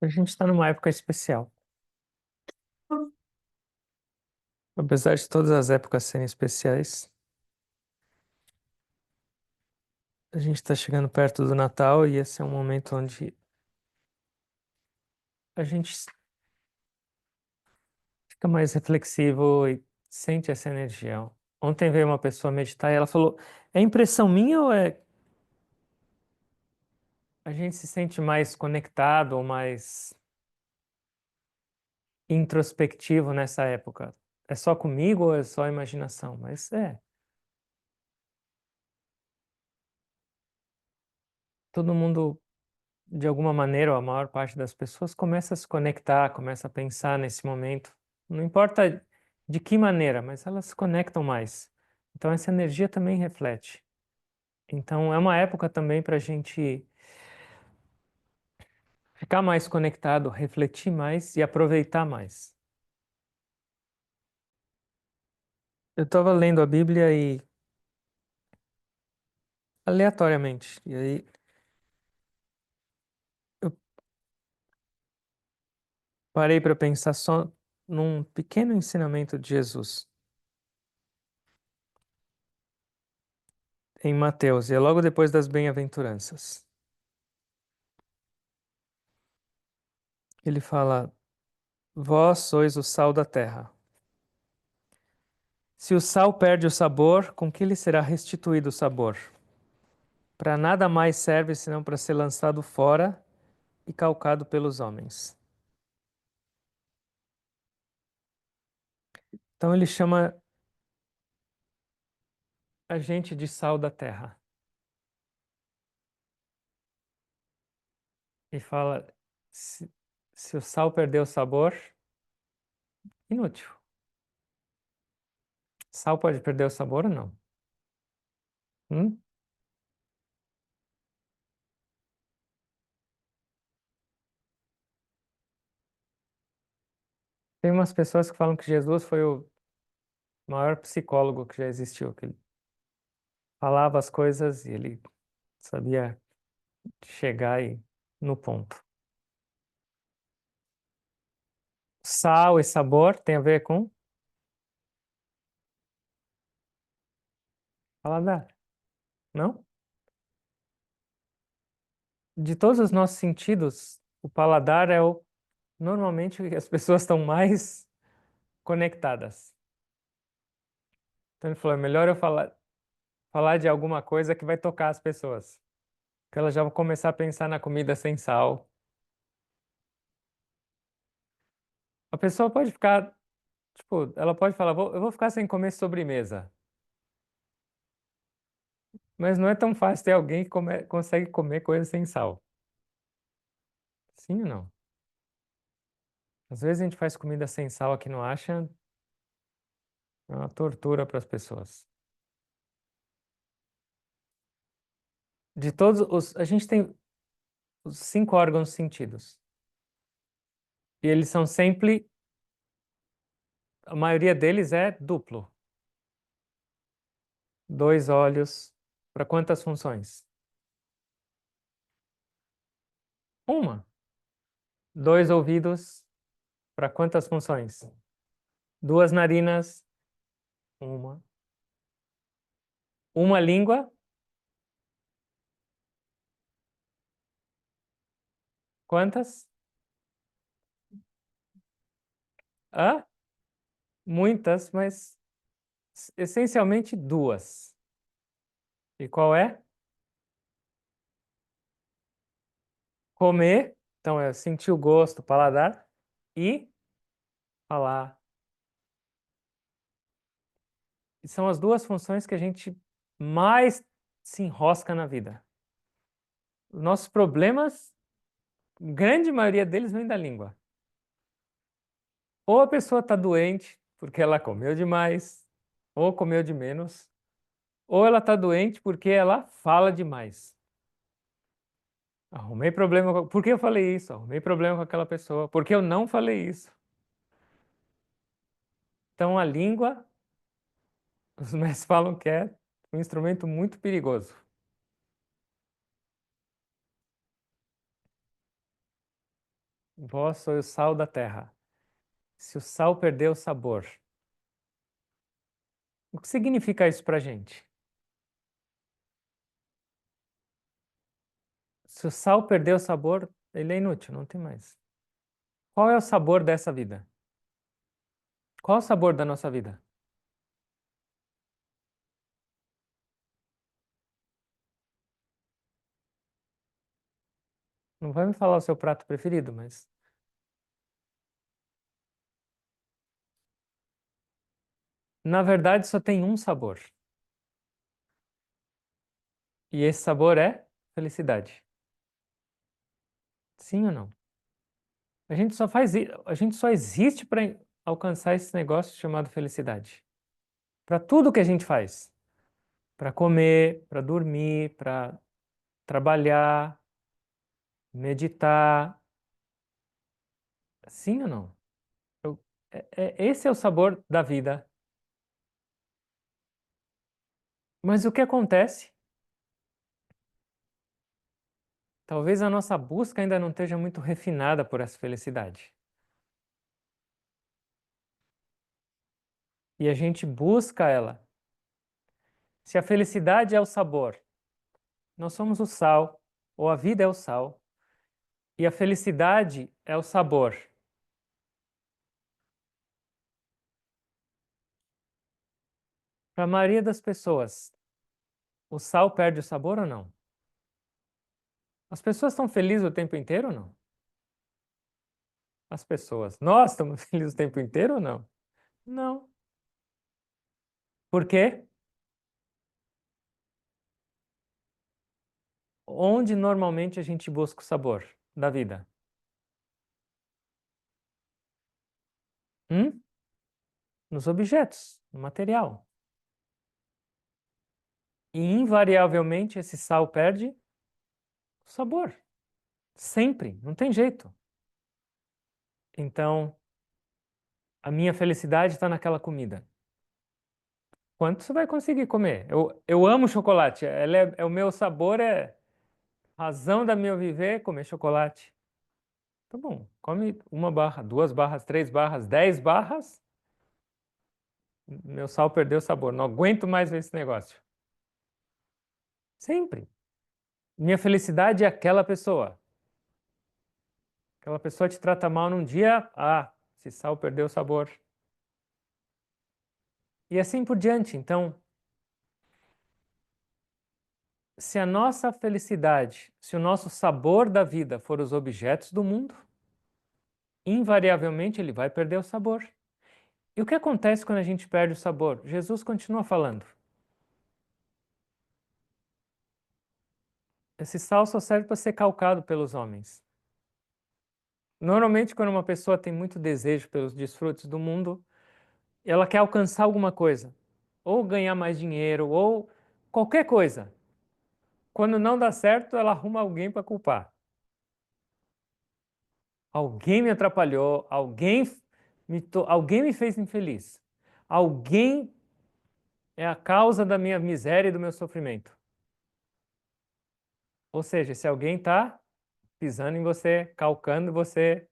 A gente está numa época especial. Apesar de todas as épocas serem especiais, a gente está chegando perto do Natal e esse é um momento onde a gente fica mais reflexivo e sente essa energia. Ontem veio uma pessoa meditar e ela falou: é impressão minha ou é a gente se sente mais conectado ou mais introspectivo nessa época? É só comigo ou é só imaginação? Mas todo mundo de alguma maneira, ou a maior parte das pessoas começa a se conectar, começa a pensar nesse momento. Não importa de que maneira, mas elas se conectam mais. Então, essa energia também reflete. Então, é uma época também para a gente ficar mais conectado, refletir mais e aproveitar mais. Eu estava lendo a Bíblia e aleatoriamente, e aí eu parei para pensar só num pequeno ensinamento de Jesus em Mateus, e é logo depois das bem-aventuranças. Ele fala: Vós sois o sal da terra. Se o sal perde o sabor, com que lhe será restituído o sabor? Para nada mais serve senão para ser lançado fora e calcado pelos homens. Então ele chama a gente de sal da terra e fala: se, se o sal perder o sabor, inútil. Sal pode perder o sabor ou não? Hum? Tem umas pessoas que falam que Jesus foi o maior psicólogo que já existiu, que ele falava as coisas e ele sabia chegar no ponto. Sal e sabor tem a ver com paladar, não? De todos os nossos sentidos, o paladar é o normalmente o que as pessoas estão mais conectadas. Então ele falou, é melhor eu falar de alguma coisa que vai tocar as pessoas, que elas já vão começar a pensar na comida sem sal. A pessoa pode ficar, tipo, ela pode falar, eu vou ficar sem comer sobremesa. Mas não é tão fácil ter alguém que consegue comer coisa sem sal. Sim ou não? Às vezes a gente faz comida sem sal aqui não acha, é uma tortura para as pessoas. De todos os, a gente tem os 5 órgãos sentidos. E eles são sempre, a maioria deles é duplo. 2 olhos, para quantas funções? Uma. 2 ouvidos, para quantas funções? 2 narinas, uma. Uma língua, quantas? Hã? Muitas, mas essencialmente duas. E qual é? Comer, então é sentir o gosto, paladar, e falar. E são as duas funções que a gente mais se enrosca na vida. Os nossos problemas, grande maioria deles vem da língua. Ou a pessoa está doente porque ela comeu demais, ou comeu de menos, ou ela está doente porque ela fala demais. Arrumei problema Por que eu falei isso? Arrumei problema com aquela pessoa. Por que eu não falei isso? Então a língua, os mestres falam que é um instrumento muito perigoso. Vós sois o sal da terra. Se o sal perder o sabor, o que significa isso para a gente? Se o sal perder o sabor, ele é inútil, não tem mais. Qual é o sabor dessa vida? Qual é o sabor da nossa vida? Não vai me falar o seu prato preferido, mas na verdade só tem um sabor. E esse sabor é felicidade. Sim ou não? A gente só existe para alcançar esse negócio chamado felicidade. Para tudo que a gente faz, para comer, para dormir, para trabalhar, meditar. Sim ou não? Eu- esse é o sabor da vida. Mas o que acontece? Talvez a nossa busca ainda não esteja muito refinada por essa felicidade. E a gente busca ela. Se a felicidade é o sabor, nós somos o sal, ou a vida é o sal, e a felicidade é o sabor. Para a maioria das pessoas, o sal perde o sabor ou não? As pessoas estão felizes o tempo inteiro ou não? As pessoas. Nós estamos felizes o tempo inteiro ou não? Não. Por quê? Onde normalmente a gente busca o sabor da vida? Hum? Nos objetos, no material. E invariavelmente esse sal perde o sabor. Sempre, não tem jeito. Então, a minha felicidade está naquela comida. Quanto você vai conseguir comer? Eu amo chocolate. É o meu sabor, é razão da minha viver comer chocolate. Tá bom, come uma barra, duas barras, três barras, 10 barras. Meu sal perdeu o sabor. Não aguento mais ver esse negócio. Sempre. Minha felicidade é aquela pessoa. Aquela pessoa te trata mal num dia, esse sal perdeu o sabor. E assim por diante. Então, se a nossa felicidade, se o nosso sabor da vida for os objetos do mundo, invariavelmente ele vai perder o sabor. E o que acontece quando a gente perde o sabor? Jesus continua falando. Esse sal só serve para ser calcado pelos homens. Normalmente, quando uma pessoa tem muito desejo pelos desfrutes do mundo, ela quer alcançar alguma coisa, ou ganhar mais dinheiro, ou qualquer coisa. Quando não dá certo, ela arruma alguém para culpar. Alguém me atrapalhou, alguém me fez infeliz. Alguém é a causa da minha miséria e do meu sofrimento. Ou seja, se alguém está pisando em você, calcando você,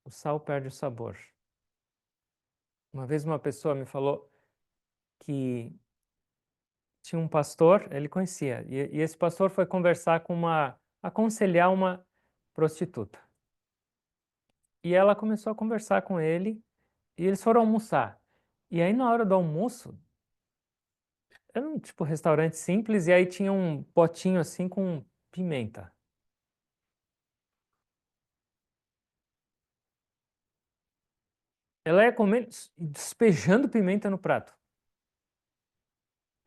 o sal perde o sabor. Uma vez uma pessoa me falou que tinha um pastor, ele conhecia, e esse pastor foi conversar aconselhar uma prostituta. E ela começou a conversar com ele, e eles foram almoçar. E aí, na hora do almoço, era um tipo restaurante simples, e aí tinha um potinho assim com pimenta. Ela ia comendo, despejando pimenta no prato.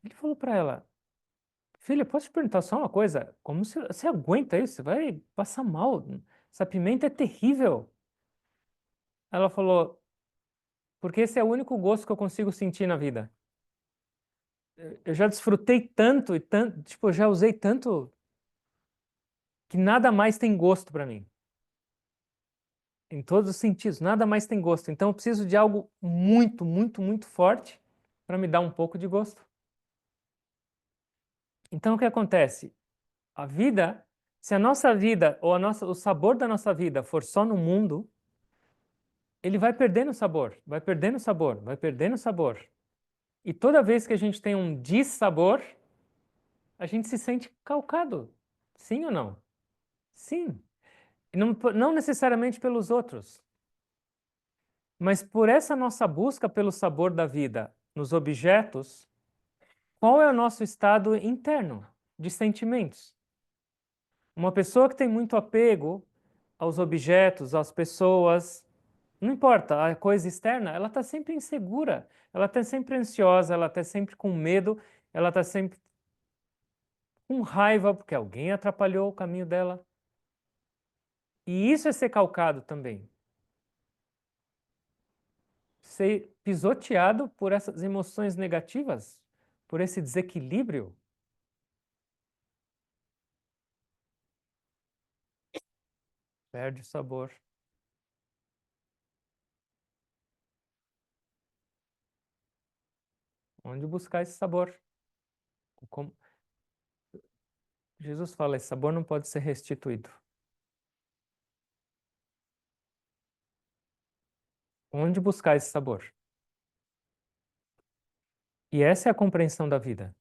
Ele falou para ela: Filha, posso te perguntar só uma coisa? Como você aguenta isso? Você vai passar mal. Essa pimenta é terrível. Ela falou: Porque esse é o único gosto que eu consigo sentir na vida. Eu já desfrutei tanto e tanto, tipo, eu já usei tanto que nada mais tem gosto para mim. Em todos os sentidos, nada mais tem gosto. Então eu preciso de algo muito, muito, muito forte para me dar um pouco de gosto. Então o que acontece? A vida Se a nossa vida ou o sabor da nossa vida for só no mundo, ele vai perdendo sabor, vai perdendo sabor, vai perdendo sabor. E toda vez que a gente tem um dissabor, a gente se sente calcado. Sim ou não? Sim. E não necessariamente pelos outros, mas por essa nossa busca pelo sabor da vida nos objetos, qual é o nosso estado interno de sentimentos? Uma pessoa que tem muito apego aos objetos, às pessoas, não importa, a coisa externa, ela está sempre insegura, ela está sempre ansiosa, ela está sempre com medo, ela está sempre com raiva porque alguém atrapalhou o caminho dela. E isso é ser calcado também. Ser pisoteado por essas emoções negativas, por esse desequilíbrio. Perde o sabor. Onde buscar esse sabor? Como Jesus fala, esse sabor não pode ser restituído. Onde buscar esse sabor? E essa é a compreensão da vida.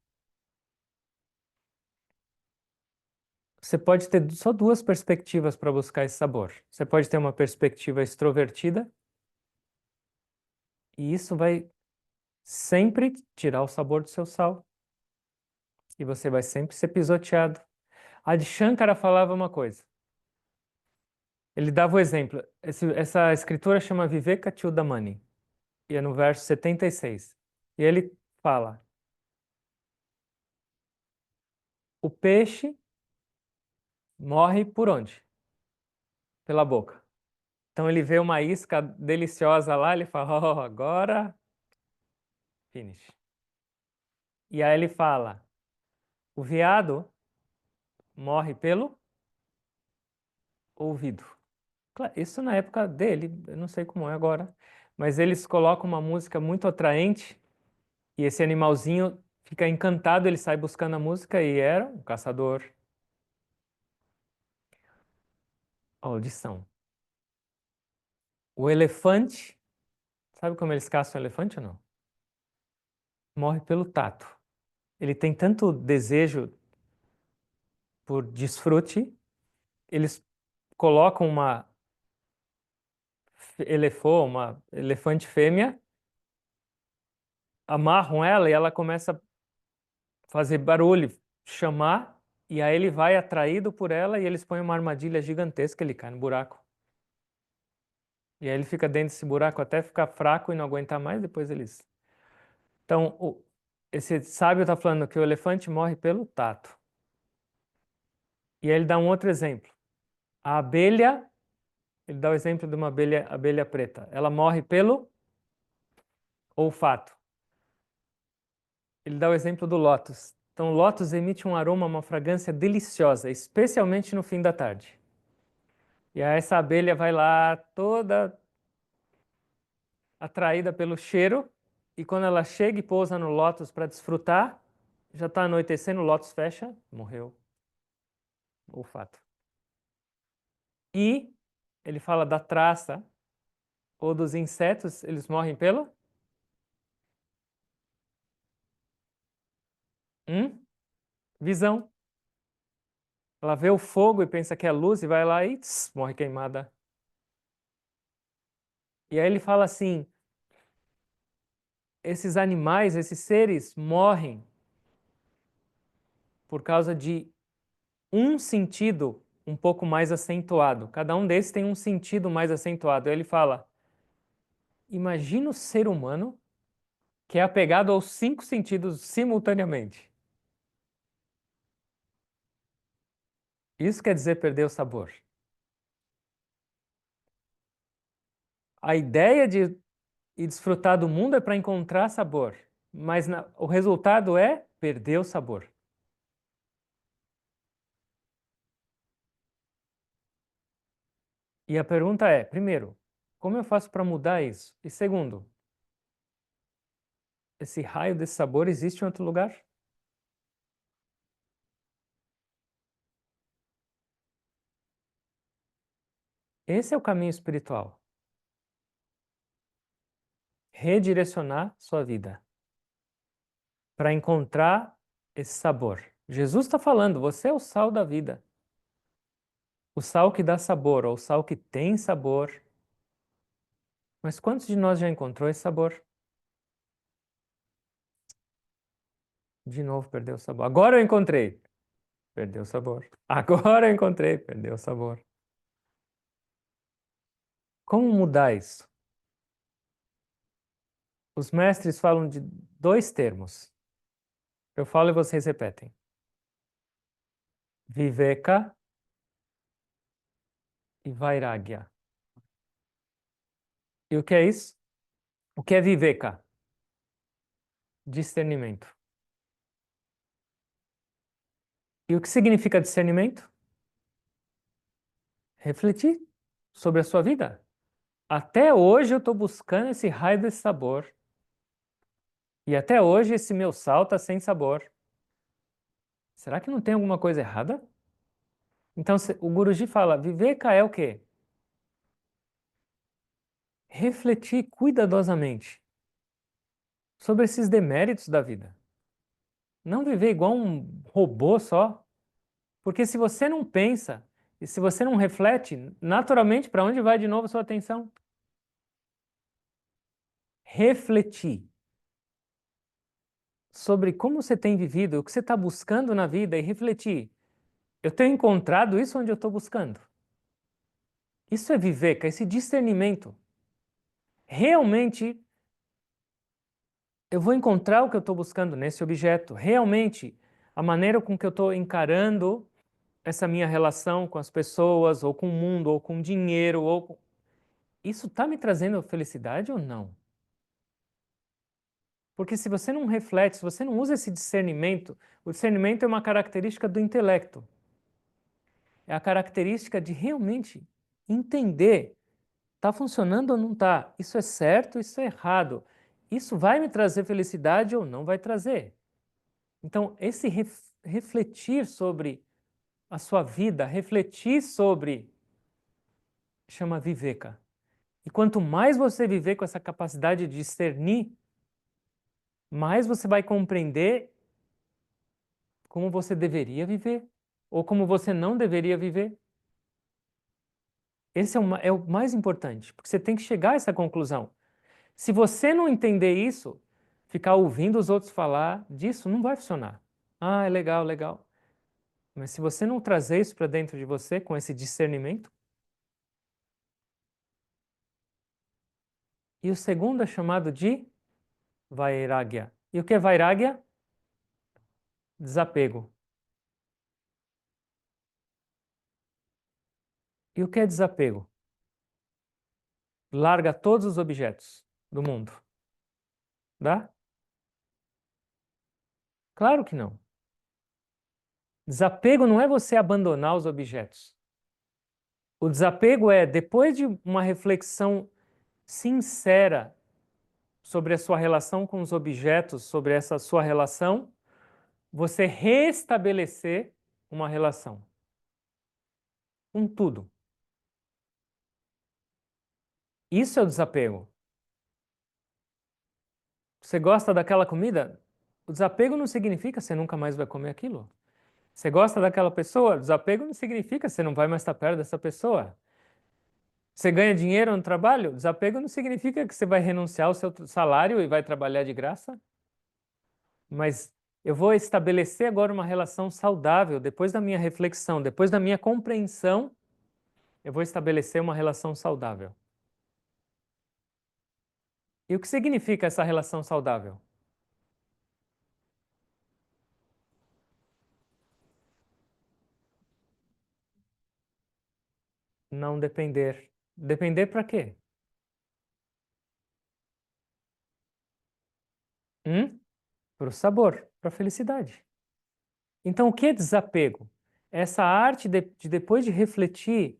Você pode ter só duas perspectivas para buscar esse sabor. Você pode ter uma perspectiva extrovertida, e isso vai sempre tirar o sabor do seu sal. E você vai sempre ser pisoteado. Adi Shankara falava uma coisa. Ele dava o exemplo. Essa escritura chama Viveka Chudamani. E é no verso 76. E ele fala: o peixe morre por onde? Pela boca. Então ele vê uma isca deliciosa lá, ele fala: oh, agora finish. E aí ele fala: o veado morre pelo ouvido. Isso na época dele, eu não sei como é agora, mas eles colocam uma música muito atraente e esse animalzinho fica encantado, ele sai buscando a música e era um caçador. Audição. O elefante, sabe como eles caçam o elefante ou não? Morre pelo tato. Ele tem tanto desejo por desfrute, eles colocam uma elefante fêmea, amarram ela e ela começa a fazer barulho, chamar, e aí ele vai atraído por ela e eles põem uma armadilha gigantesca, ele cai no buraco. E aí ele fica dentro desse buraco até ficar fraco e não aguentar mais, depois eles. Então, esse sábio está falando que o elefante morre pelo tato. E aí ele dá um outro exemplo. A abelha, ele dá o exemplo de uma abelha preta. Ela morre pelo olfato. Ele dá o exemplo do lótus. Então, o lótus emite um aroma, uma fragrância deliciosa, especialmente no fim da tarde. E aí essa abelha vai lá toda atraída pelo cheiro, e quando ela chega e pousa no lótus para desfrutar, já está anoitecendo, o lótus fecha, morreu. Olfato. E ele fala da traça ou dos insetos, eles morrem pelo visão. Ela vê o fogo e pensa que é luz e vai lá e morre queimada. E aí ele fala assim: esses animais, esses seres morrem por causa de um sentido um pouco mais acentuado. Cada um desses tem um sentido mais acentuado. Aí ele fala: imagina o ser humano que é apegado aos cinco sentidos simultaneamente. Isso quer dizer perder o sabor. A ideia de ir desfrutar do mundo é para encontrar sabor, mas o resultado é perder o sabor. E a pergunta é, primeiro, como eu faço para mudar isso? E segundo, esse raio desse sabor existe em outro lugar? Esse é o caminho espiritual. Redirecionar sua vida para encontrar esse sabor. Jesus está falando, você é o sal da vida. O sal que dá sabor, ou o sal que tem sabor. Mas quantos de nós já encontrou esse sabor? De novo perdeu o sabor. Agora eu encontrei. Perdeu o sabor. Agora eu encontrei. Perdeu o sabor. Como mudar isso? Os mestres falam de dois termos. Eu falo e vocês repetem. Viveka e Vairagya. E o que é isso? O que é Viveka? Discernimento. E o que significa discernimento? Refletir sobre a sua vida. Até hoje eu estou buscando esse raio desse sabor. E até hoje esse meu sal está sem sabor. Será que não tem alguma coisa errada? Então o Guruji fala, Viveka é o quê? Refletir cuidadosamente sobre esses deméritos da vida. Não viver igual um robô só. Porque se você não pensa e se você não reflete, naturalmente, para onde vai de novo a sua atenção? Refletir sobre como você tem vivido, o que você está buscando na vida e refletir. Eu tenho encontrado isso onde eu estou buscando. Isso é viveka, esse discernimento. Realmente eu vou encontrar o que eu estou buscando nesse objeto. Realmente, a maneira com que eu estou encarando essa minha relação com as pessoas, ou com o mundo, ou com o dinheiro, isso está me trazendo felicidade ou não? Porque se você não reflete, se você não usa esse discernimento, o discernimento é uma característica do intelecto. É a característica de realmente entender, está funcionando ou não está? Isso é certo, isso é errado. Isso vai me trazer felicidade ou não vai trazer? Então, esse refletir sobre a sua vida, refletir sobre, chama viveka. E quanto mais você viver com essa capacidade de discernir, mais você vai compreender como você deveria viver ou como você não deveria viver. Esse é o mais importante, porque você tem que chegar a essa conclusão. Se você não entender isso, ficar ouvindo os outros falar disso não vai funcionar. Ah, é legal, legal. Mas se você não trazer isso para dentro de você com esse discernimento, e o segundo é chamado de vairagya. E o que é vairagya? Desapego. E o que é desapego? Larga todos os objetos do mundo. Dá? Claro que não. Desapego não é você abandonar os objetos. O desapego é, depois de uma reflexão sincera sobre a sua relação com os objetos, sobre essa sua relação, você restabelecer uma relação com tudo. Isso é o desapego. Você gosta daquela comida? O desapego não significa que você nunca mais vai comer aquilo. Você gosta daquela pessoa? Desapego não significa que você não vai mais estar perto dessa pessoa. Você ganha dinheiro no trabalho? Desapego não significa que você vai renunciar ao seu salário e vai trabalhar de graça. Mas eu vou estabelecer agora uma relação saudável, depois da minha reflexão, depois da minha compreensão, eu vou estabelecer uma relação saudável. E o que significa essa relação saudável? Não depender. Depender para quê? Para o sabor, para a felicidade. Então, o que é desapego? Essa arte de depois de refletir,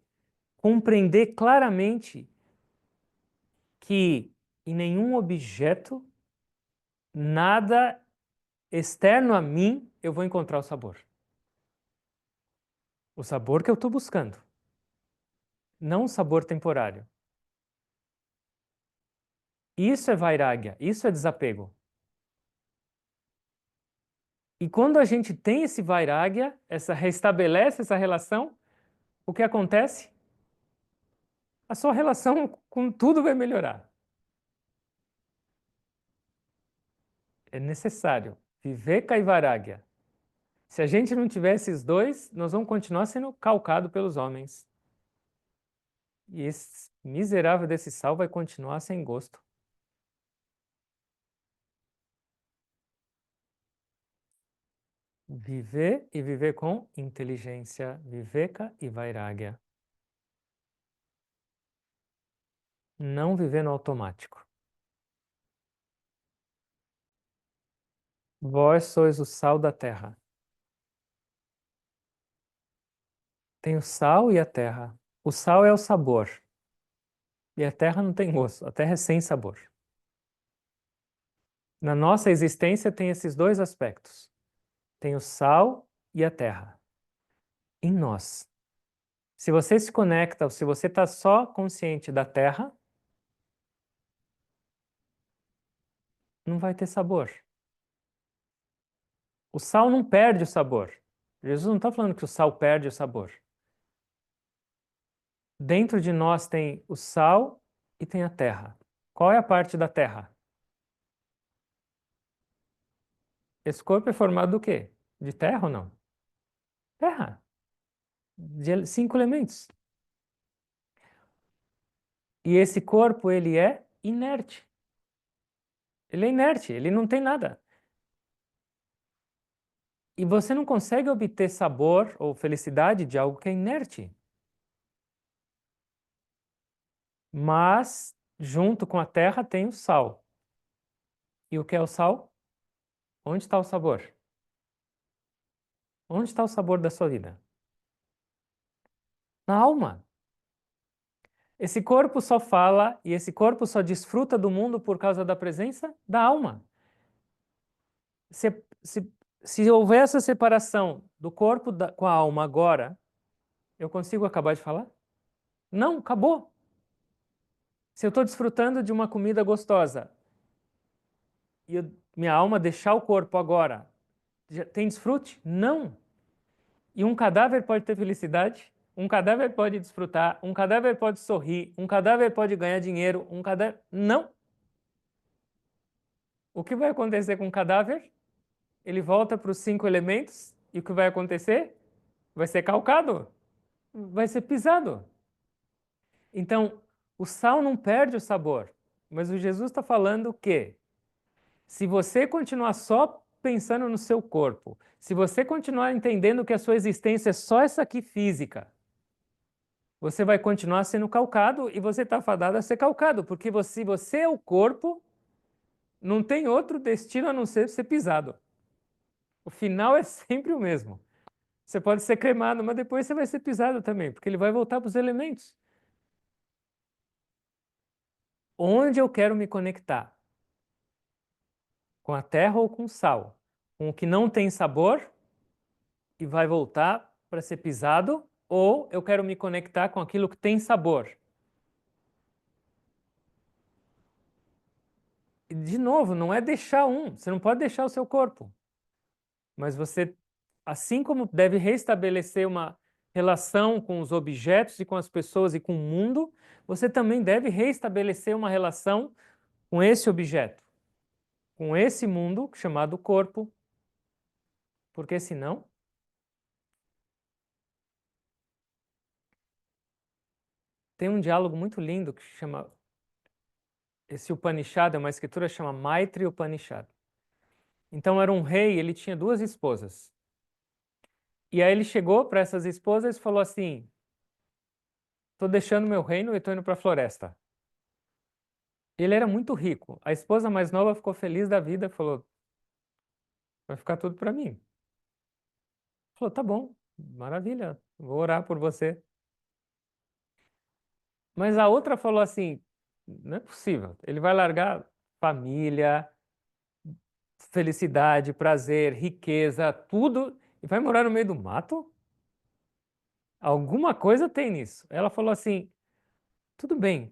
compreender claramente que em nenhum objeto, nada externo a mim, eu vou encontrar o sabor. O sabor que eu estou buscando. não um sabor temporário. Isso é vairagya, isso é desapego. E quando a gente tem esse vairagya, restabelece essa relação, o que acontece? A sua relação com tudo vai melhorar. É necessário viver Kaivaragya. Se a gente não tiver esses dois, nós vamos continuar sendo calcados pelos homens. E esse miserável desse sal vai continuar sem gosto. Viver e viver com inteligência, viveka e vairagya. Não viver no automático. Vós sois o sal da terra. Tem o sal e a terra. O sal é o sabor. E a terra não tem gosto. A terra é sem sabor. Na nossa existência tem esses dois aspectos. Tem o sal e a terra. Em nós. Se você se conecta, ou se você está só consciente da terra, não vai ter sabor. O sal não perde o sabor. Jesus não está falando que o sal perde o sabor. Dentro de nós tem o sal e tem a terra. Qual é a parte da terra? Esse corpo é formado do quê? De terra ou não? Terra. De 5 elementos. E esse corpo, ele é inerte. Ele é inerte, ele não tem nada. E você não consegue obter sabor ou felicidade de algo que é inerte. Mas, junto com a terra, tem o sal. E o que é o sal? Onde está o sabor? Onde está o sabor da sua vida? Na alma. Esse corpo só fala e esse corpo só desfruta do mundo por causa da presença da alma. Se, se, se houver essa separação do corpo com a alma agora, eu consigo acabar de falar? Não, acabou. Se eu estou desfrutando de uma comida gostosa e minha alma deixar o corpo agora, tem desfrute? Não. E um cadáver pode ter felicidade, um cadáver pode desfrutar, um cadáver pode sorrir, um cadáver pode ganhar dinheiro, um cadáver. Não! O que vai acontecer com o cadáver? Ele volta para os 5 elementos e o que vai acontecer? Vai ser calcado, vai ser pisado. Então, o sal não perde o sabor, mas o Jesus está falando que se você continuar só pensando no seu corpo, se você continuar entendendo que a sua existência é só essa aqui física, você vai continuar sendo calcado e você está fadado a ser calcado, porque se você é o corpo, não tem outro destino a não ser pisado. O final é sempre o mesmo. Você pode ser cremado, mas depois você vai ser pisado também, porque ele vai voltar para os elementos. Onde eu quero me conectar? Com a terra ou com o sal? Com o que não tem sabor e vai voltar para ser pisado? Ou eu quero me conectar com aquilo que tem sabor? E, de novo, não é deixar um, você não pode deixar o seu corpo. Mas você, assim como deve restabelecer uma relação com os objetos e com as pessoas e com o mundo, você também deve restabelecer uma relação com esse objeto, com esse mundo chamado corpo, porque senão tem um diálogo muito lindo que chama esse Upanishad, é uma escritura que chama Maitri Upanishad. Então era um rei, ele tinha 2 esposas. E aí ele chegou para essas esposas e falou assim: "Estou deixando meu reino e estou indo para a floresta." Ele era muito rico. A esposa mais nova ficou feliz da vida, falou: "Vai ficar tudo para mim." Falou: "Tá bom, maravilha, vou orar por você." Mas a outra falou assim: "Não é possível. Ele vai largar família, felicidade, prazer, riqueza, tudo e vai morar no meio do mato?" Alguma coisa tem nisso. Ela falou assim: tudo bem,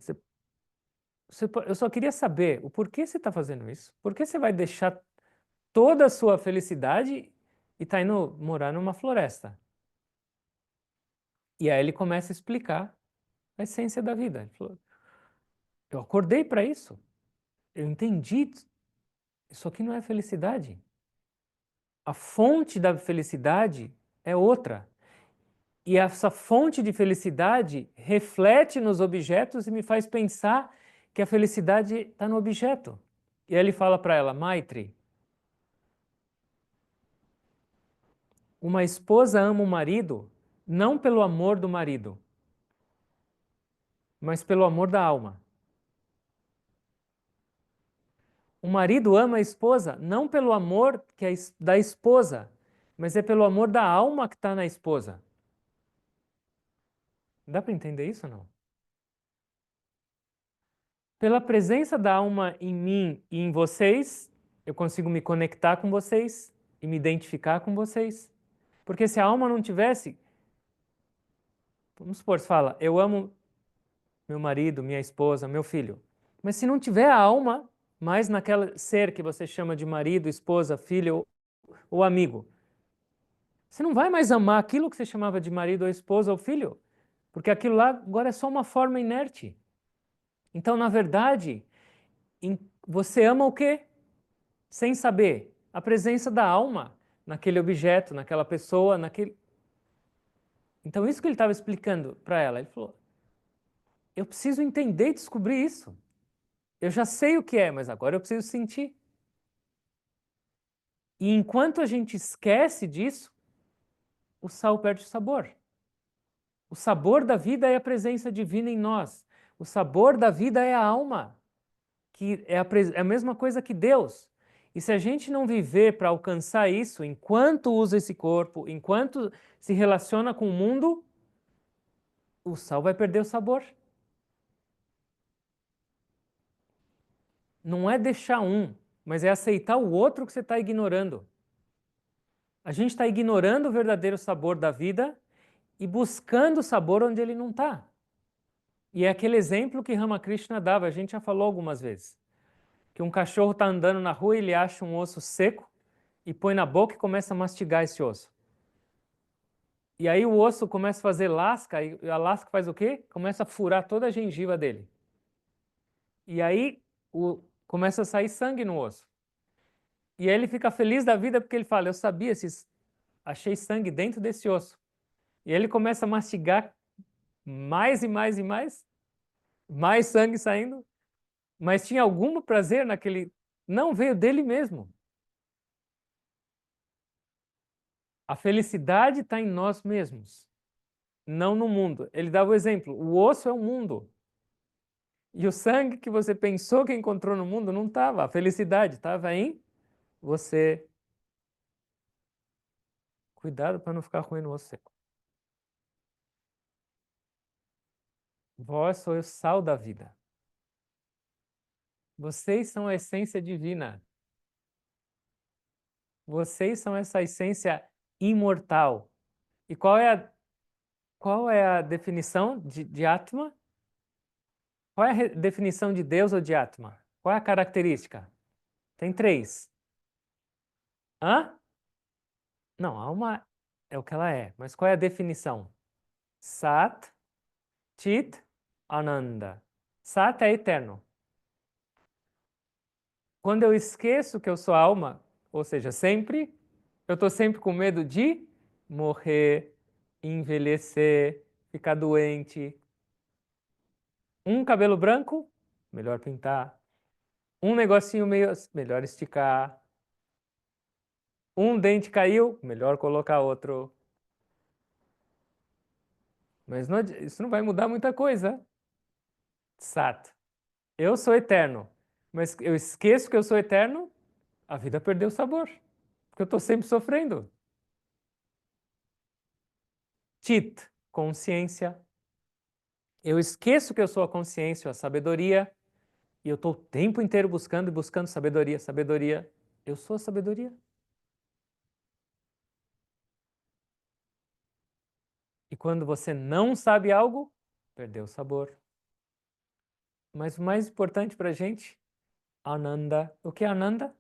eu só queria saber o porquê você está fazendo isso. Por que você vai deixar toda a sua felicidade e está indo morar numa floresta? E aí ele começa a explicar a essência da vida. Ele falou: eu acordei para isso. Eu entendi. Isso aqui não é felicidade. A fonte da felicidade é outra. E essa fonte de felicidade reflete nos objetos e me faz pensar que a felicidade está no objeto. E aí ele fala para ela: Maitri, uma esposa ama o marido não pelo amor do marido, mas pelo amor da alma. O marido ama a esposa não pelo amor da esposa, mas é pelo amor da alma que está na esposa. Dá para entender isso ou não? Pela presença da alma em mim e em vocês, eu consigo me conectar com vocês e me identificar com vocês. Porque se a alma não tivesse, vamos supor, você fala, eu amo meu marido, minha esposa, meu filho. Mas se não tiver a alma, mais naquele ser que você chama de marido, esposa, filho ou amigo, você não vai mais amar aquilo que você chamava de marido ou esposa ou filho, porque aquilo lá agora é só uma forma inerte. Então, na verdade, você ama o quê? Sem saber a presença da alma naquele objeto, naquela pessoa, naquele. Então, isso que ele estava explicando para ela. Ele falou: eu preciso entender e descobrir isso. Eu já sei o que é, mas agora eu preciso sentir. E enquanto a gente esquece disso, o sal perde o sabor. O sabor da vida é a presença divina em nós. O sabor da vida é a alma, que é a mesma coisa que Deus. E se a gente não viver para alcançar isso, enquanto usa esse corpo, enquanto se relaciona com o mundo, o sal vai perder o sabor. Não é deixar um, mas é aceitar o outro que você está ignorando. A gente está ignorando o verdadeiro sabor da vida e buscando o sabor onde ele não está. E é aquele exemplo que Ramakrishna dava, a gente já falou algumas vezes. Que um cachorro está andando na rua e ele acha um osso seco e põe na boca e começa a mastigar esse osso. E aí o osso começa a fazer lasca, e a lasca faz o quê? Começa a furar toda a gengiva dele. E aí começa a sair sangue no osso. E aí ele fica feliz da vida porque ele fala, eu sabia, achei sangue dentro desse osso. E aí ele começa a mastigar mais e mais e mais sangue saindo, mas tinha algum prazer naquele. Não veio dele mesmo. A felicidade está em nós mesmos, não no mundo. Ele dava o exemplo: o osso é o mundo. E o sangue que você pensou que encontrou no mundo não estava. A felicidade estava em você. Cuidado para não ficar ruim no osso seco. Vós sois o sal da vida. Vocês são a essência divina. Vocês são essa essência imortal. E qual é a definição de Atma? Qual é a definição de Deus ou de Atma? Qual é a característica? Tem três. Hã? Não, a alma é o que ela é, mas qual é a definição? Sat, Chit, Ananda. Sat é eterno. Quando eu esqueço que eu sou alma, ou seja, sempre, eu estou sempre com medo de morrer, envelhecer, ficar doente. Um cabelo branco, melhor pintar. Um negocinho meio, melhor esticar. Um dente caiu, melhor colocar outro. Mas isso não vai mudar muita coisa. Sat. Eu sou eterno, mas eu esqueço que eu sou eterno, a vida perdeu o sabor, porque eu estou sempre sofrendo. Chit, consciência. Eu esqueço que eu sou a consciência, a sabedoria, e eu estou o tempo inteiro buscando e buscando sabedoria, sabedoria. Eu sou a sabedoria. E quando você não sabe algo, perdeu o sabor. Mas o mais importante para a gente, Ananda. O que é Ananda?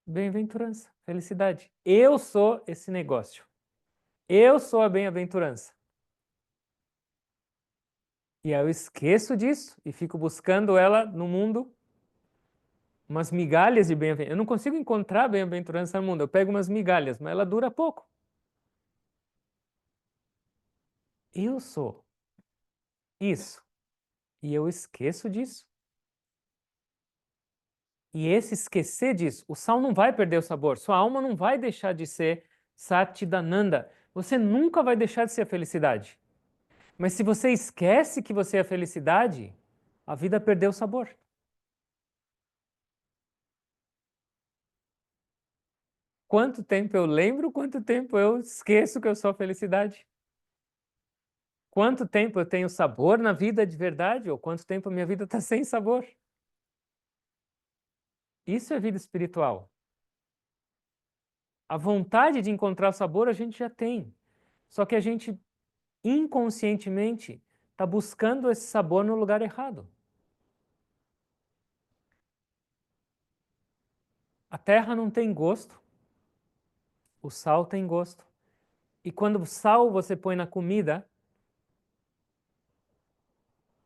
Bem-aventurança, felicidade. Eu sou esse negócio. Eu sou a bem-aventurança. E aí eu esqueço disso e fico buscando ela no mundo, umas migalhas de bem-aventurança. Eu não consigo encontrar bem-aventurança no mundo. Eu pego umas migalhas, mas ela dura pouco. Eu sou isso. E eu esqueço disso. E esse esquecer disso, o sal não vai perder o sabor, sua alma não vai deixar de ser Satchidananda. Você nunca vai deixar de ser a felicidade. Mas se você esquece que você é a felicidade, a vida perdeu o sabor. Quanto tempo eu lembro, quanto tempo eu esqueço que eu sou a felicidade? Quanto tempo eu tenho sabor na vida de verdade, ou quanto tempo a minha vida está sem sabor? Isso é vida espiritual. A vontade de encontrar o sabor a gente já tem. Só que a gente inconscientemente está buscando esse sabor no lugar errado. A terra não tem gosto, o sal tem gosto. E quando o sal você põe na comida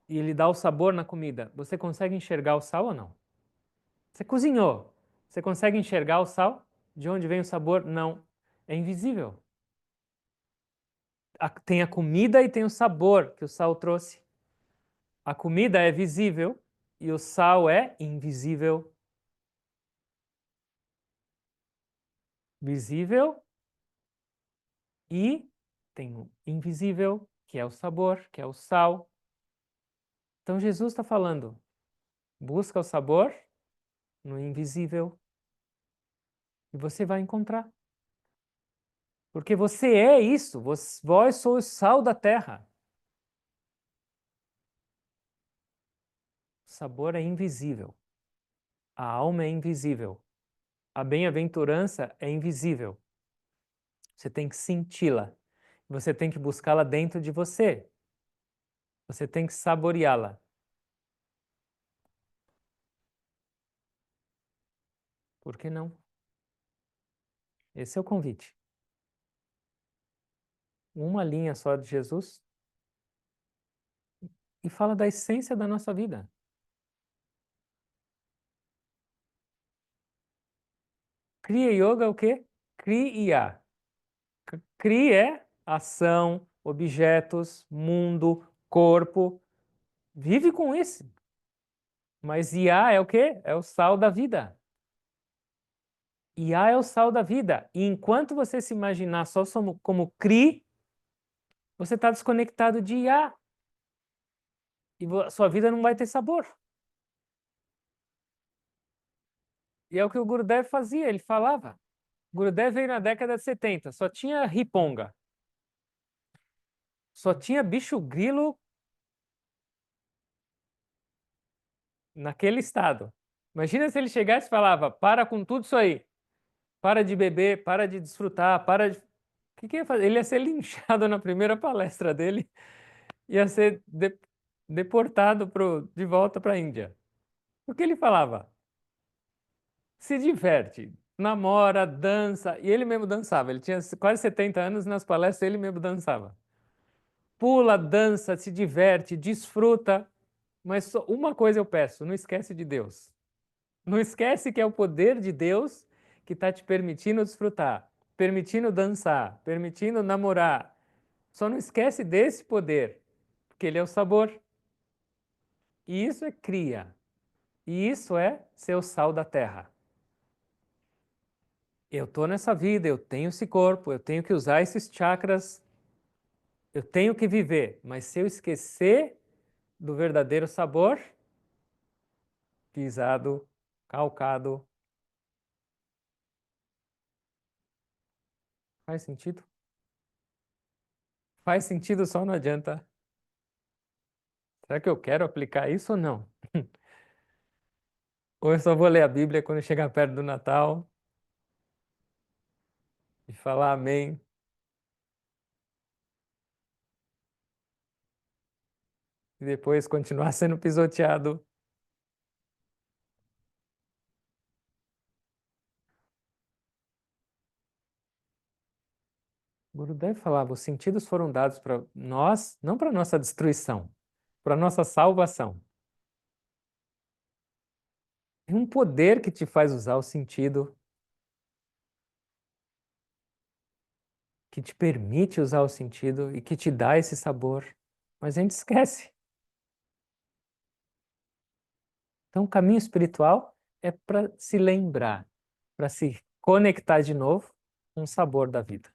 e ele dá o sabor na comida, você consegue enxergar o sal ou não? Você cozinhou, você consegue enxergar o sal? De onde vem o sabor? Não. É invisível. Tem a comida e tem o sabor que o sal trouxe. A comida é visível e o sal é invisível. Visível e tem o invisível, que é o sabor, que é o sal. Então Jesus está falando: busca o sabor no invisível e você vai encontrar. Porque você é isso, vós sois o sal da terra. O sabor é invisível, a alma é invisível, a bem-aventurança é invisível. Você tem que senti-la, você tem que buscá-la dentro de você, você tem que saboreá-la. Por que não? Esse é o convite. Uma linha só de Jesus e fala da essência da nossa vida. Kriya Yoga é o quê? Kriya. Kri é ação, objetos, mundo, corpo. Vive com isso. Mas Ya é o quê? É o sal da vida. Ya é o sal da vida. E enquanto você se imaginar só como Kri, você está desconectado de Ya. E sua vida não vai ter sabor. E é o que o Gurudev fazia, ele falava. O Gurudev veio na década de 70, só tinha riponga. Só tinha bicho grilo naquele estado. Imagina se ele chegasse e falava: para com tudo isso aí. Para de beber, para de desfrutar, para de. O que, que ia fazer? Ele ia ser linchado na primeira palestra dele, ia ser deportado de volta para a Índia. O que ele falava? Se diverte, namora, dança, e ele mesmo dançava. Ele tinha quase 70 anos, nas palestras ele mesmo dançava. Pula, dança, se diverte, desfruta, mas só uma coisa eu peço: não esquece de Deus. Não esquece que é o poder de Deus que está te permitindo desfrutar, permitindo dançar, permitindo namorar. Só não esquece desse poder, porque ele é o sabor. E isso é cria. E isso é ser o sal da terra. Eu estou nessa vida, eu tenho esse corpo, eu tenho que usar esses chakras, eu tenho que viver. Mas se eu esquecer do verdadeiro sabor, pisado, calcado, faz sentido? Faz sentido, só não adianta. Será que eu quero aplicar isso ou não? Ou eu só vou ler a Bíblia quando chegar perto do Natal e falar amém? e depois continuar sendo pisoteado. Gurudev falava, os sentidos foram dados para nós, não para nossa destruição, para nossa salvação. Tem um poder que te faz usar o sentido, que te permite usar o sentido e que te dá esse sabor. Mas a gente esquece. Então, o caminho espiritual é para se lembrar, para se conectar de novo com o sabor da vida.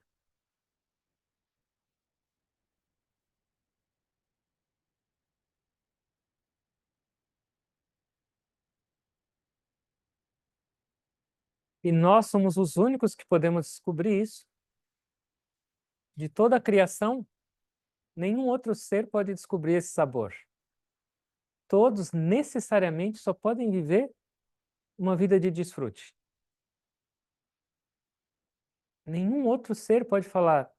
E nós somos os únicos que podemos descobrir isso. De toda a criação, nenhum outro ser pode descobrir esse sabor. Todos necessariamente só podem viver uma vida de desfrute. Nenhum outro ser pode falar,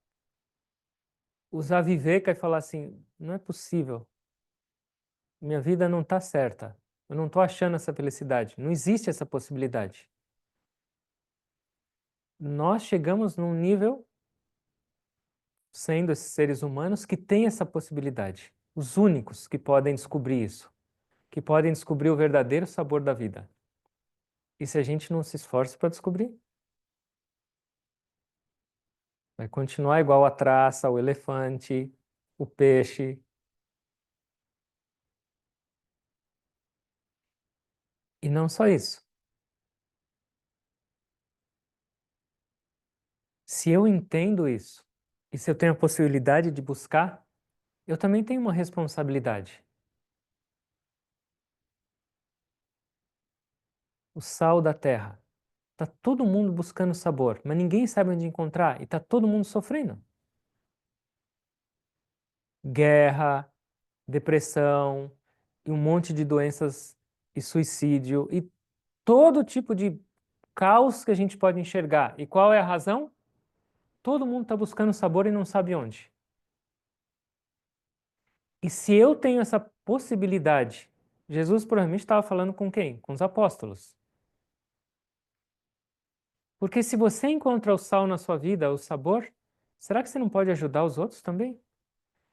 usar viveka e falar assim, não é possível, minha vida não está certa, eu não estou achando essa felicidade, não existe essa possibilidade. Nós chegamos num nível, sendo esses seres humanos, que tem essa possibilidade. Os únicos que podem descobrir isso, que podem descobrir o verdadeiro sabor da vida. E se a gente não se esforça para descobrir? Vai continuar igual a traça, o elefante, o peixe. E não só isso. Se eu entendo isso, e se eu tenho a possibilidade de buscar, eu também tenho uma responsabilidade. O sal da terra. Está todo mundo buscando sabor, mas ninguém sabe onde encontrar e está todo mundo sofrendo. Guerra, depressão, e um monte de doenças e suicídio e todo tipo de caos que a gente pode enxergar. E qual é a razão? Todo mundo está buscando sabor e não sabe onde. E se eu tenho essa possibilidade, Jesus provavelmente estava falando com quem? Com os apóstolos. Porque se você encontra o sal na sua vida, o sabor, será que você não pode ajudar os outros também?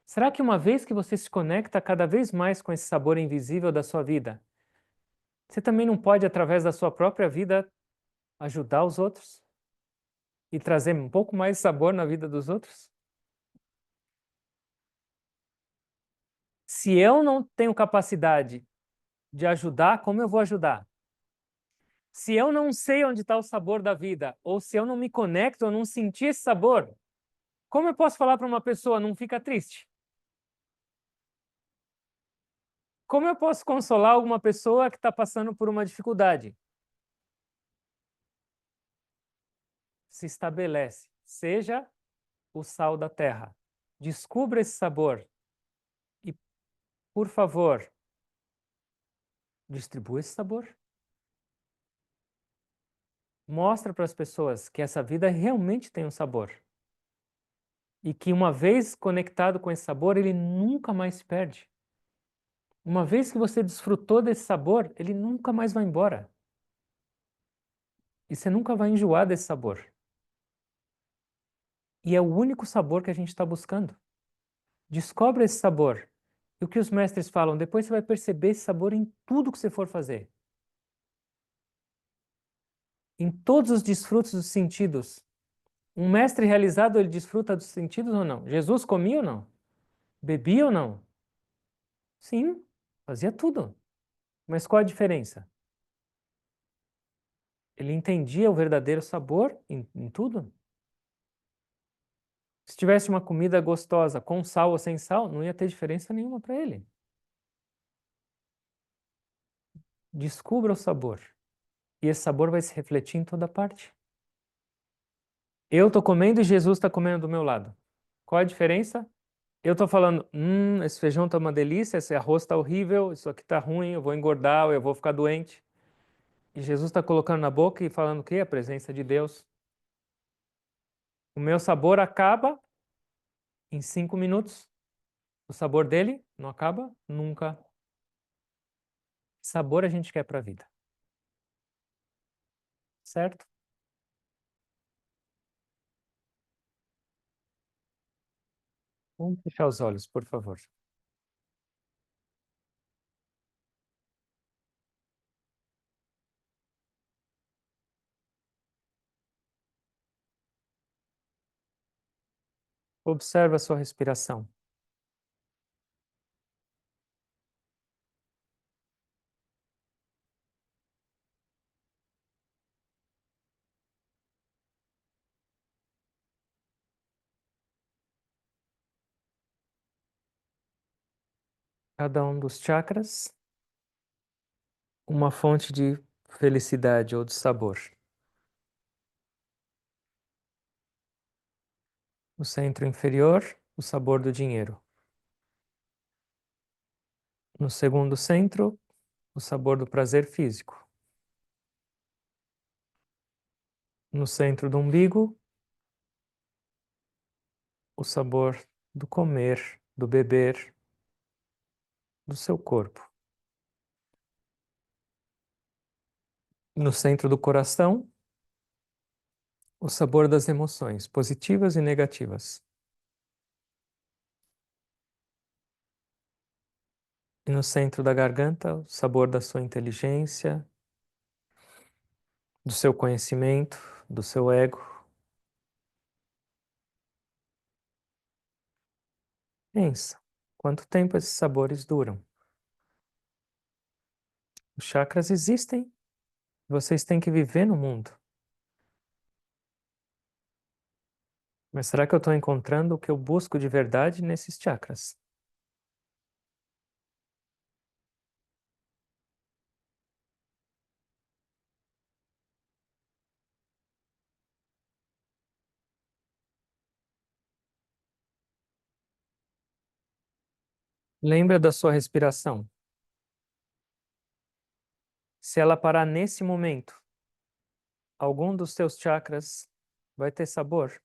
Será que uma vez que você se conecta cada vez mais com esse sabor invisível da sua vida, você também não pode, através da sua própria vida, ajudar os outros? E trazer um pouco mais sabor na vida dos outros? Se eu não tenho capacidade de ajudar, como eu vou ajudar? Se eu não sei onde está o sabor da vida, ou se eu não me conecto, ou não sentir esse sabor, como eu posso falar para uma pessoa, não fica triste? Como eu posso consolar alguma pessoa que está passando por uma dificuldade? Se estabelece, seja o sal da terra. Descubra esse sabor e, por favor, distribua esse sabor. Mostra para as pessoas que essa vida realmente tem um sabor. E que uma vez conectado com esse sabor, ele nunca mais se perde. Uma vez que você desfrutou desse sabor, ele nunca mais vai embora. E você nunca vai enjoar desse sabor. E é o único sabor que a gente está buscando. Descobre esse sabor. E o que os mestres falam, depois você vai perceber esse sabor em tudo que você for fazer. Em todos os desfrutos dos sentidos. Um mestre realizado, ele desfruta dos sentidos ou não? Jesus comia ou não? Bebia ou não? Sim, fazia tudo. Mas qual a diferença? Ele entendia o verdadeiro sabor em tudo? Se tivesse uma comida gostosa com sal ou sem sal, não ia ter diferença nenhuma para ele. Descubra o sabor. E esse sabor vai se refletir em toda parte. Eu estou comendo e Jesus está comendo do meu lado. Qual a diferença? Eu estou falando, esse feijão está uma delícia, esse arroz está horrível, isso aqui está ruim, eu vou engordar, eu vou ficar doente. E Jesus está colocando na boca e falando o quê? A presença de Deus. O meu sabor acaba em 5 minutos. O sabor dele não acaba nunca. Sabor a gente quer para a vida. Certo? Vamos fechar os olhos, por favor. Observa a sua respiração. Cada um dos chakras, uma fonte de felicidade ou de sabor. No centro inferior, o sabor do dinheiro. No segundo centro, o sabor do prazer físico. No centro do umbigo, o sabor do comer, do beber, do seu corpo. No centro do coração, o sabor das emoções, positivas e negativas. E no centro da garganta, o sabor da sua inteligência, do seu conhecimento, do seu ego. Pensa, quanto tempo esses sabores duram? Os chakras existem, vocês têm que viver no mundo. Mas será que eu estou encontrando o que eu busco de verdade nesses chakras? Lembra da sua respiração. Se ela parar nesse momento, algum dos seus chakras vai ter sabor.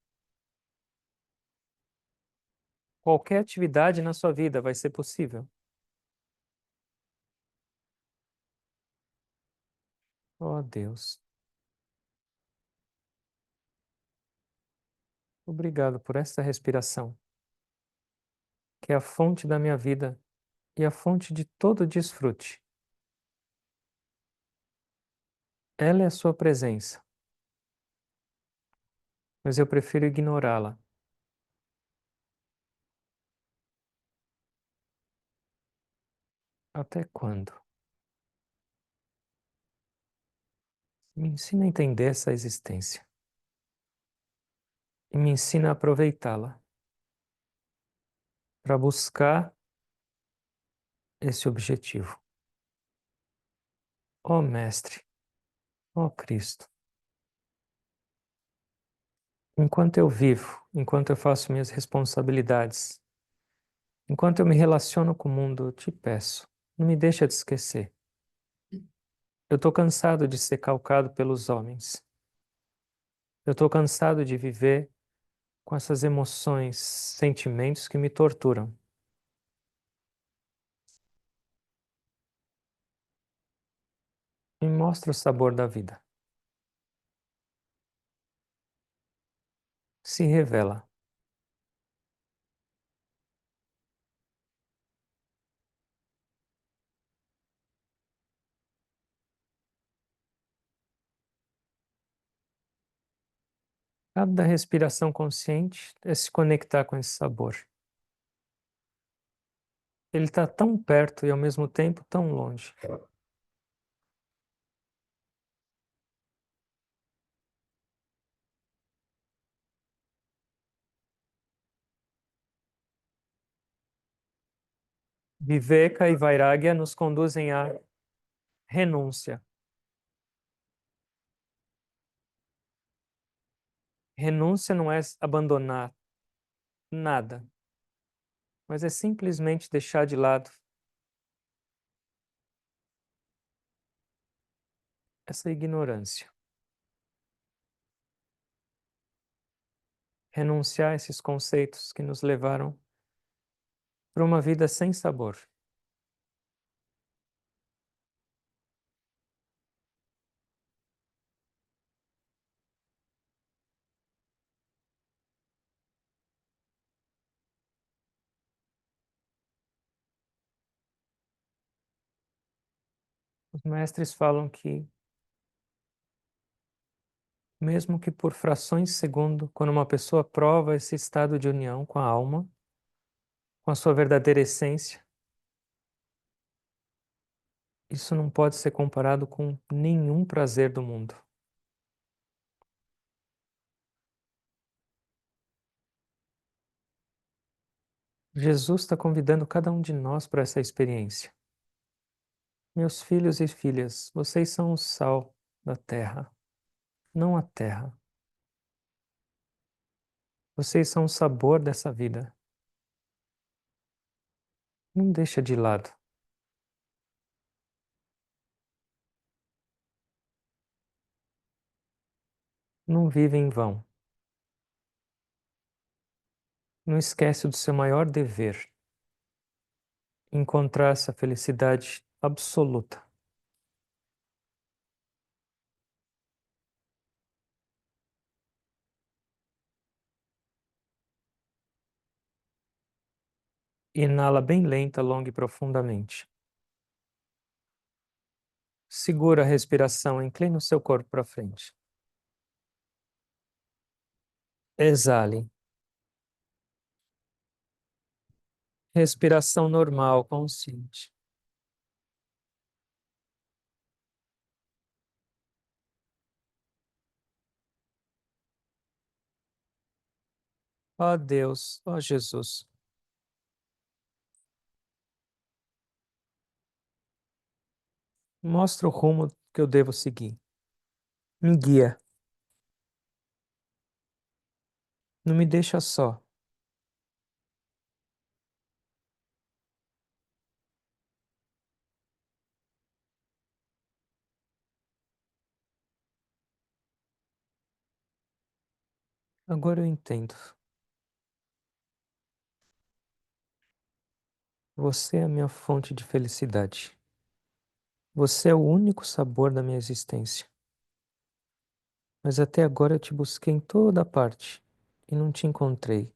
Qualquer atividade na sua vida vai ser possível. Oh, Deus. Obrigado por esta respiração, que é a fonte da minha vida e a fonte de todo desfrute. Ela é a sua presença, mas eu prefiro ignorá-la. Até quando? Me ensina a entender essa existência e me ensina a aproveitá-la para buscar esse objetivo. Ó Mestre, ó Cristo, enquanto eu vivo, enquanto eu faço minhas responsabilidades, enquanto eu me relaciono com o mundo, eu te peço, não me deixa de esquecer. Eu estou cansado de ser calcado pelos homens. Eu estou cansado de viver com essas emoções, sentimentos que me torturam. Me mostra o sabor da vida. Se revela. Cada respiração consciente é se conectar com esse sabor. Ele está tão perto e ao mesmo tempo tão longe. Viveka e Vairagya nos conduzem à renúncia. Renúncia não é abandonar nada, mas é simplesmente deixar de lado essa ignorância. Renunciar a esses conceitos que nos levaram para uma vida sem sabor. Os mestres falam que, mesmo que por frações de segundo, quando uma pessoa prova esse estado de união com a alma, com a sua verdadeira essência, isso não pode ser comparado com nenhum prazer do mundo. Jesus está convidando cada um de nós para essa experiência. Meus filhos e filhas, vocês são o sal da terra, não a terra. Vocês são o sabor dessa vida. Não deixa de lado. Não vive em vão. Não esquece do seu maior dever, encontrar essa felicidade absoluta. Inala bem lenta, longa e profundamente. Segura a respiração, inclina o seu corpo para frente. Exale. Respiração normal, consciente. Ó Deus, ó Jesus, mostra o rumo que eu devo seguir. Me guia. Não me deixa só. Agora eu entendo. Você é a minha fonte de felicidade. Você é o único sabor da minha existência. Mas até agora eu te busquei em toda parte e não te encontrei.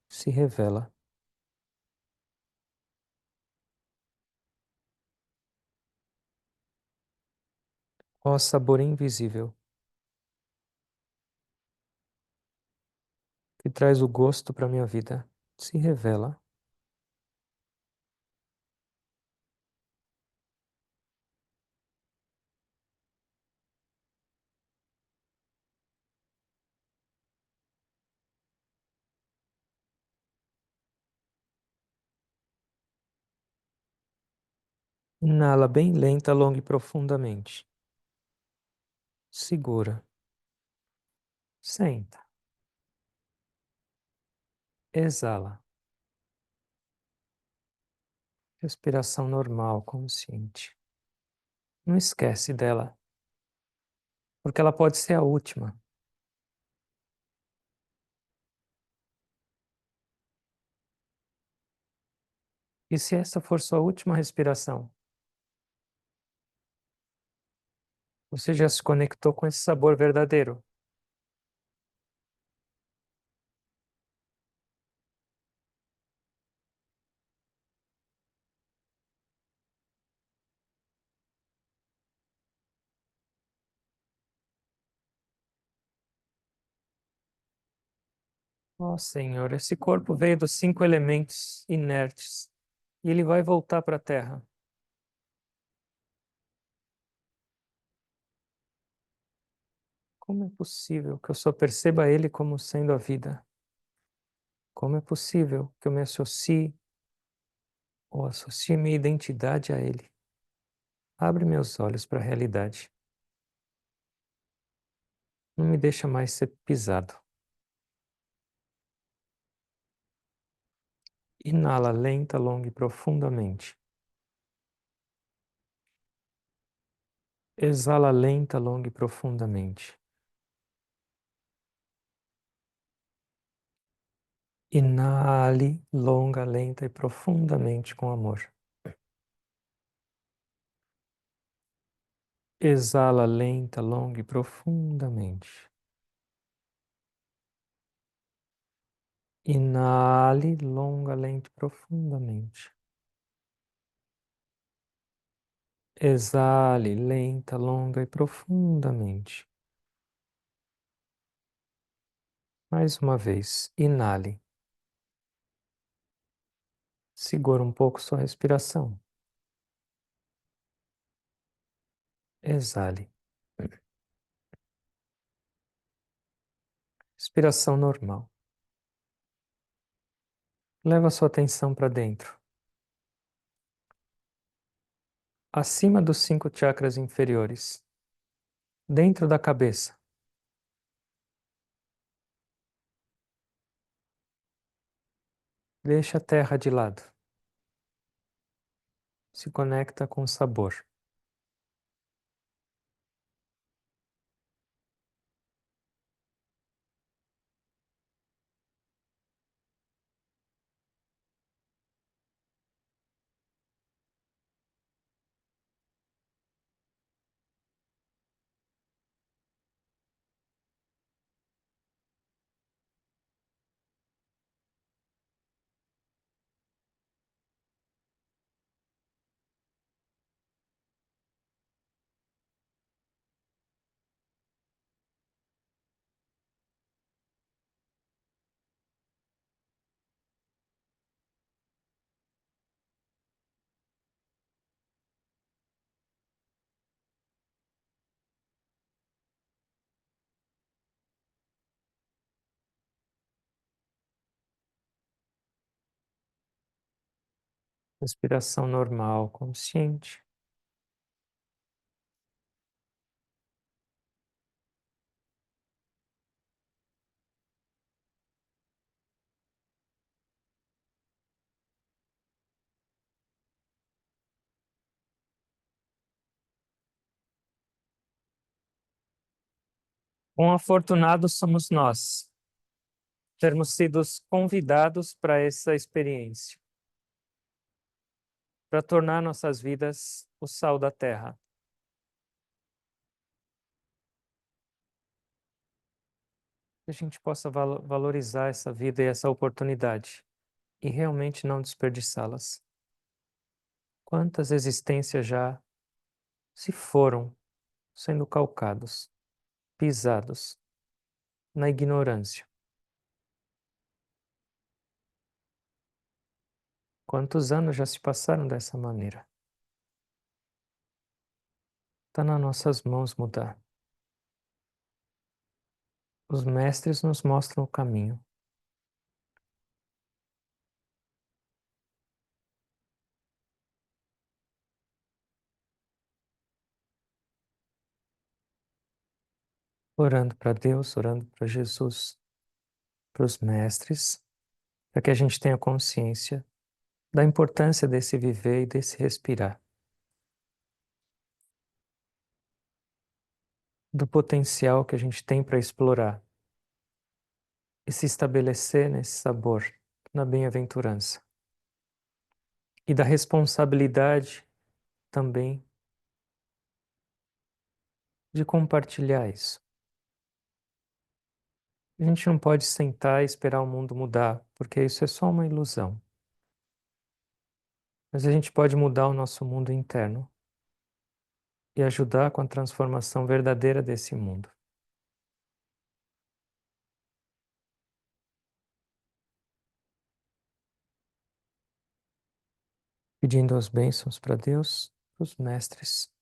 Se revela. Ó sabor invisível, que traz o gosto para minha vida. Se revela. Inala bem lenta, longa e profundamente. Segura. Senta. Exala. Respiração normal, consciente. Não esquece dela, porque ela pode ser a última. E se essa for sua última respiração, você já se conectou com esse sabor verdadeiro. Ó Senhor, esse corpo veio dos 5 elementos inertes e ele vai voltar para a Terra. Como é possível que eu só perceba ele como sendo a vida? Como é possível que eu me associe ou associe minha identidade a ele? Abre meus olhos para a realidade. Não me deixa mais ser pisado. Inala lenta, longa e profundamente. Exala lenta, longa e profundamente. Inale longa, lenta e profundamente com amor. Exala lenta, longa e profundamente. Inale longa, lenta e profundamente. Exale lenta, longa e profundamente. Mais uma vez, inale. Segura um pouco sua respiração. Exale. Respiração normal. Leva sua atenção para dentro. Acima dos 5 chakras inferiores. Dentro da cabeça. Deixa a terra de lado. Se conecta com o sabor. Respiração normal, consciente. Quão afortunados somos nós termos sido convidados para essa experiência, para tornar nossas vidas o sal da terra. Que a gente possa valorizar essa vida e essa oportunidade e realmente não desperdiçá-las. Quantas existências já se foram sendo calcados, pisados na ignorância? Quantos anos já se passaram dessa maneira? Está nas nossas mãos mudar. Os mestres nos mostram o caminho. Orando para Deus, orando para Jesus, para os mestres, para que a gente tenha consciência da importância desse viver e desse respirar, do potencial que a gente tem para explorar e se estabelecer nesse sabor, na bem-aventurança, e da responsabilidade também de compartilhar isso. A gente não pode sentar e esperar o mundo mudar, porque isso é só uma ilusão. Mas a gente pode mudar o nosso mundo interno e ajudar com a transformação verdadeira desse mundo. Pedindo as bênçãos para Deus, para os mestres,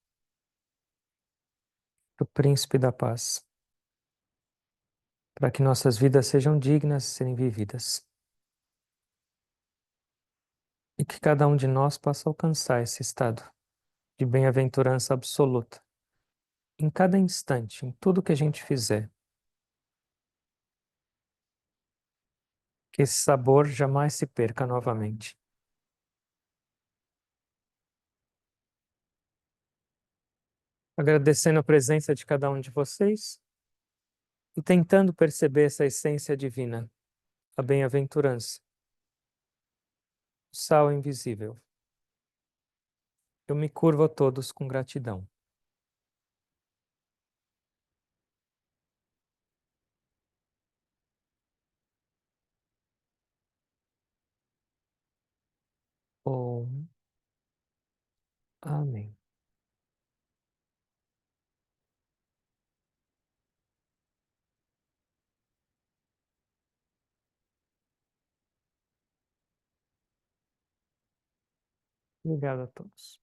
para o príncipe da paz, para que nossas vidas sejam dignas de serem vividas e que cada um de nós possa alcançar esse estado de bem-aventurança absoluta em cada instante, em tudo que a gente fizer. Que esse sabor jamais se perca novamente. Agradecendo a presença de cada um de vocês e tentando perceber essa essência divina a bem-aventurança, o sal invisível. Eu me curvo a todos com gratidão. Om. Amém. Obrigado a todos.